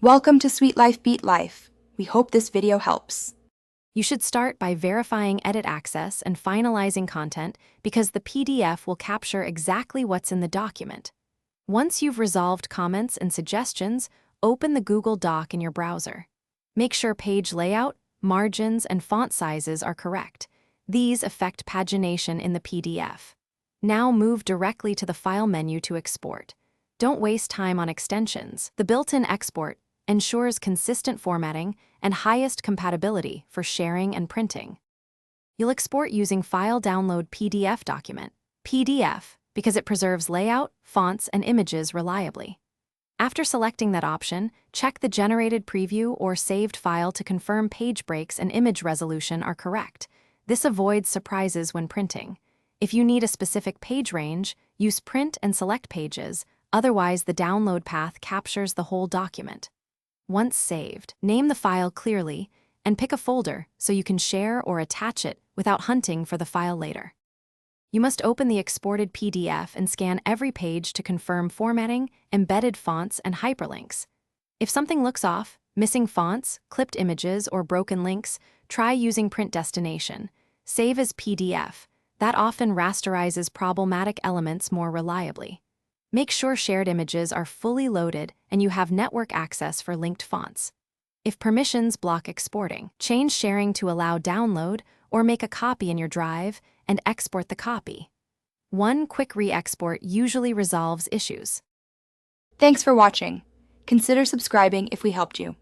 Welcome to Sweet Life Beat Life. We hope this video helps. You should start by verifying edit access and finalizing content because the PDF will capture exactly what's in the document. Once you've resolved comments and suggestions, open the Google Doc in your browser. Make sure page layout, margins, and font sizes are correct. These affect pagination in the PDF. Now move directly to the File menu to export. Don't waste time on extensions. The built-in export ensures consistent formatting and highest compatibility for sharing and printing. You'll export using File Download PDF document, PDF, because it preserves layout, fonts, and images reliably. After selecting that option, check the generated preview or saved file to confirm page breaks and image resolution are correct. This avoids surprises when printing. If you need a specific page range, use Print and select pages, otherwise the download path captures the whole document. Once saved, name the file clearly and pick a folder so you can share or attach it without hunting for the file later. You must open the exported PDF and scan every page to confirm formatting, embedded fonts, and hyperlinks. If something looks off, missing fonts, clipped images, or broken links, try using Print Destination. Save as PDF. That often rasterizes problematic elements more reliably. Make sure shared images are fully loaded and you have network access for linked fonts. If permissions block exporting, change sharing to allow download or make a copy in your drive and export the copy. One quick re-export usually resolves issues. Thanks for watching. Consider subscribing if we helped you.